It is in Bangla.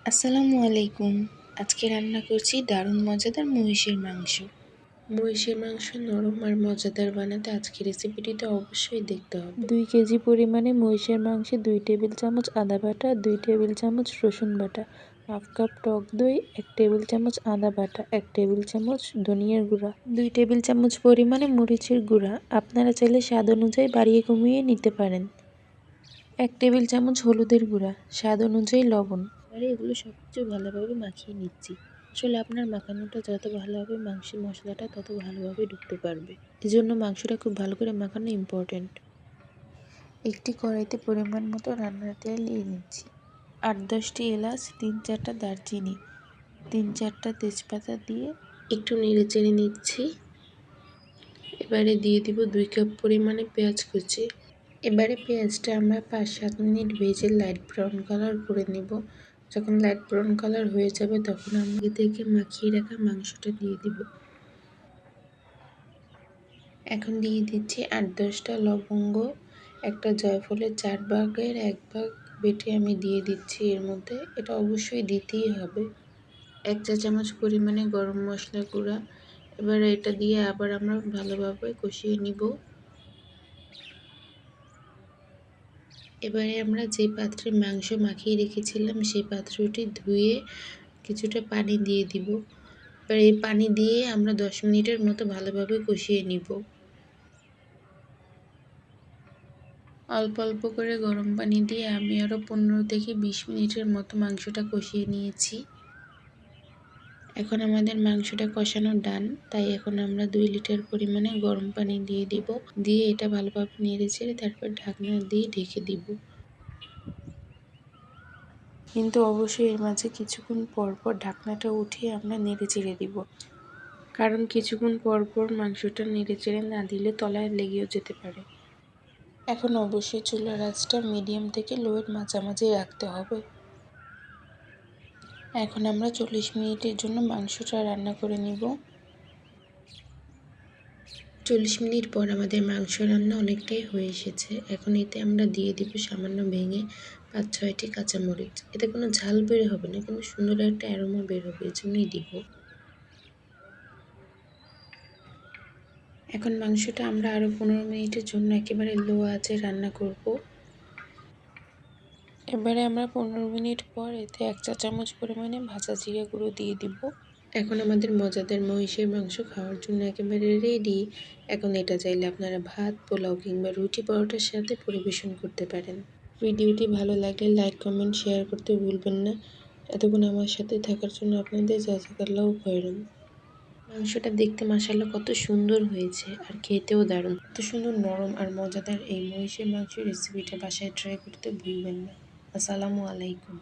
আসসালামু আলাইকুম। আজকে রান্না করছি দারুণ মজাদার মহিষের মাংস। মহিষের মাংস নরম আর মজাদার বানাতে আজকের রেসিপিটিতে অবশ্যই দেখতে হবে। 2 কেজি পরিমাণে মহিষের মাংসে 2 টেবিল চামচ আদা বাটা, 2 টেবিল চামচ রসুন বাটা, হাফ কাপ টক দই, 1 টেবিল চামচ আদা বাটা, 1 টেবিল চামচ ধনিয়ার গুঁড়া, 2 টেবিল চামচ পরিমাণে মরিচের গুঁড়া। আপনারা চাইলে স্বাদ অনুযায়ী বাড়িয়ে কমিয়ে নিতে পারেন। 1 টেবিল চামচ হলুদের গুঁড়া, স্বাদ অনুযায়ী লবণ। এবারে এগুলো সব কিছু ভালোভাবে মাখিয়ে নিচ্ছি। আসলে আপনার মাখানোটা যত ভালো হবে মাংসের মশলাটা তত ভালোভাবে ঢুকতে পারবে। এজন্য মাংসটা খুব ভালো করে মাখানো ইম্পর্ট্যান্ট। একটি কড়াইতে পরিমাণ মতো রান্নার তেল দিয়ে নিচ্ছি। 8-10টি এলাচ, 3-4টা দারচিনি, 3-4টা তেজপাতা দিয়ে একটু নেড়ে চেড়ে নিচ্ছি। এবারে দিয়ে দিব 2 কাপ পরিমাণে পেঁয়াজ কুচি। এবারে পেঁয়াজটা আমরা 5-7 মিনিট ভেজে লাইট ব্রাউন কালার করে নেব। যখন লাইট ব্রাউন কালার হয়ে যাবে তখন আমরা আগে থেকে মাখিয়ে রাখা মাংসটা দিয়ে দিব। এখন দিয়ে দিচ্ছি 8-10টা লবঙ্গ, একটা জয়ফলের 4 ভাগের 1 ভাগ বেটে আমি দিয়ে দিচ্ছি এর মধ্যে। এটা অবশ্যই দিতেই হবে। 1 চা চামচ পরিমাণে গরম মশলা গুঁড়া। এবার এটা দিয়ে আবার আমরা ভালোভাবে কষিয়ে নিব। এবারে আমরা যে পাত্রে মাংস মাখিয়ে রেখেছিলাম সেই পাত্রটি ধুয়ে কিছুটা পানি দিয়ে দিব। এবার এই পানি দিয়ে আমরা 10 মিনিটের মতো ভালোভাবে কষিয়ে নিব। অল্প অল্প করে গরম পানি দিয়ে আমি আরও 15 থেকে 20 মিনিটের মতো মাংসটা কষিয়ে নিয়েছি। এখন আমাদের মাংসটা কষানো ডান, তাই এখন আমরা 2 লিটার পরিমাণে গরম পানি দিয়ে দিব। দিয়ে এটা ভালোভাবে নেড়ে চেড়ে তারপর ঢাকনা দিয়ে ঢেকে দিব। কিন্তু অবশ্যই এর মাঝে কিছুক্ষণ পর পর ঢাকনাটা উঠিয়ে আমরা নেড়ে চেড়ে দিব। কারণ কিছুক্ষণ পর পর মাংসটা নেড়ে চেড়ে না দিলে তলায় লেগেও যেতে পারে। এখন অবশ্যই চুলার আঁচটা মিডিয়াম থেকে লোয়ের মাঝামাঝি রাখতে হবে। এখন আমরা 40 মিনিটের জন্য মাংসটা রান্না করে নিব। 40 মিনিট পর আমাদের মাংস রান্না অনেকটাই হয়ে এসেছে। এখন এতে আমরা দিয়ে দিব সামান্য ভেঙে 5-6টি কাঁচামরিচ। এতে কোনো ঝাল বের হবে না, কিন্তু সুন্দর একটা অ্যারোমা বের হবে, এজন্যই দিব। এখন মাংসটা আমরা আরও 15 মিনিটের জন্য একেবারে লো আঁচে রান্না করব। এবারে আমরা 15 মিনিট পর এতে 1 চা চামচ পরিমাণে ভাজা জিরে গুঁড়ো দিয়ে দিব। এখন আমাদের মজাদার মহিষের মাংস খাওয়ার জন্য একেবারে রেডি। এখন এটা চাইলে আপনারা ভাত, পোলাও কিংবা রুটি পরোটার সাথে পরিবেশন করতে পারেন। ভিডিওটি ভালো লাগলে লাইক, কমেন্ট, শেয়ার করতে ভুলবেন না। এতক্ষণ আমার সাথে থাকার জন্য আপনাদের জাযাকাল্লাহ খৈরান। মাংসটা দেখতে মাশাআল্লাহ কত সুন্দর হয়েছে আর খেতেও দারুণ। এত সুন্দর নরম আর মজাদার এই মহিষের মাংসের রেসিপিটা বাসায় ট্রাই করতে ভুলবেন না। আসসালামু আলাইকুম।